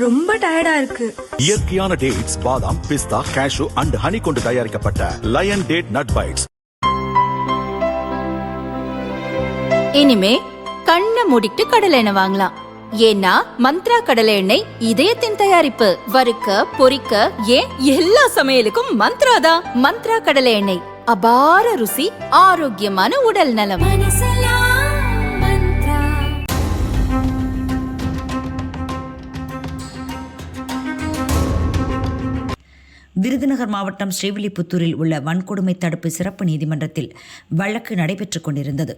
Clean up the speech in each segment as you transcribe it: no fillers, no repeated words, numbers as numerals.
ரொம்ப டயர்டா இருக்கு. இயற்கையான டேட்ஸ், பாதாம், பிஸ்தா, கேஷு அண்ட் ஹனி கொண்டு தயாரிக்கப்பட்ட லயன் டேட் நட் பைட்ஸ். இனிமே கண்ணை மூடிட்டு கடலை எண்ணெய் வாங்கலாம். ஏன்னா மந்த்ரா கடலை எண்ணெய் இதயத்தின் தயாரிப்பு. வறுக்க, பொரிக்க, ஏன் எல்லா சமையலுக்கும் மந்த்ரா தான். மந்த்ரா கடலை எண்ணெய், அபார ருசி, ஆரோக்கியமான உடல் நலம். விருதுநகர் மாவட்டம் ஸ்ரீவில்லிபுத்தூரில் உள்ள வன்கொடுமை தடுப்பு சிறப்பு நீதிமன்றத்தில் வழக்கு நடைபெற்றுக் கொண்டிருந்தது.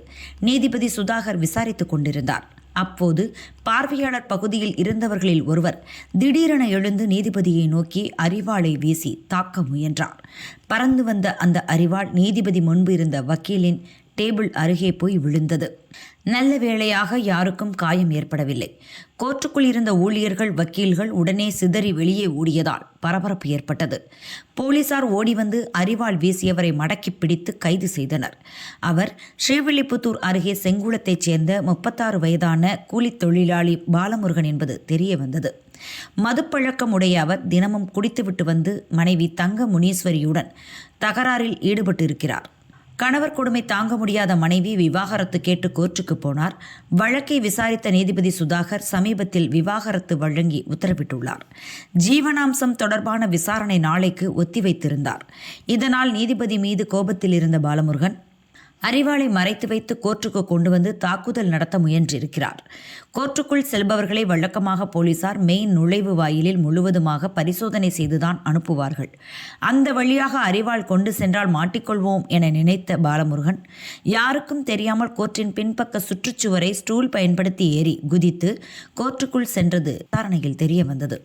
நீதிபதி சுதாகர் விசாரித்துக் கொண்டிருந்தார். அப்போது பார்வையாளர் பகுதியில் இருந்தவர்களில் ஒருவர் திடீரென எழுந்து நீதிபதியை நோக்கி அரிவாளை வீசி தாக்க முயன்றார். பறந்து வந்த அந்த அரிவாள் நீதிபதி முன்பு இருந்த வக்கீலின் டேபிள் அருகே போய் விழுந்தது. நல்ல வேளையாக யாருக்கும் காயம் ஏற்படவில்லை. கோர்ட்டுக்குள் இருந்த ஊழியர்கள், வக்கீல்கள் உடனே சிதறி வெளியே ஓடியதால் பரபரப்பு ஏற்பட்டது. போலீசார் ஓடி வந்து அரிவாள் வீசியவரை மடக்கி பிடித்து கைது செய்தனர். அவர் ஸ்ரீவில்லிபுத்தூர் அருகே செங்குளத்தைச் சேர்ந்த 36 வயதான கூலித் தொழிலாளி பாலமுருகன் என்பது தெரிய வந்தது. மதுப்பழக்கம் உடைய அவர் தினமும் குடித்துவிட்டு வந்து மனைவி தங்க முனீஸ்வரியுடன் தகராறில் ஈடுபட்டிருக்கிறார். கணவர் கொடுமை தாங்க முடியாத மனைவி விவாகரத்து கேட்டு கோர்ட்டுக்கு போனார். வழக்கை விசாரித்த நீதிபதி சுதாகர் சமீபத்தில் விவாகரத்து வழங்கி உத்தரவிட்டுள்ளார். ஜீவனாம்சம் தொடர்பான விசாரணை நாளைக்கு ஒத்திவைத்திருந்தார். இதனால் நீதிபதி மீது கோபத்தில் இருந்த பாலமுருகன் அரிவாளை மறைத்து வைத்து கோர்ட்டுக்கு கொண்டு வந்து தாக்குதல் நடத்த முயன்றிருக்கிறார். கோர்ட்டுக்குள் செல்பவர்களை வழக்கமாக போலீசார் மெயின் நுழைவு வாயிலில் முழுவதுமாக பரிசோதனை செய்துதான் அனுப்புவார்கள். அந்த வழியாக அரிவாள் கொண்டு சென்றால் மாட்டிக்கொள்வோம் என நினைத்த பாலமுருகன் யாருக்கும் தெரியாமல் கோர்ட்டின் பின்பக்க சுற்றுச்சுவரை ஸ்டூல் பயன்படுத்தி ஏறி குதித்து கோர்ட்டுக்குள் சென்றது விசாரணையில் தெரிய வந்தது.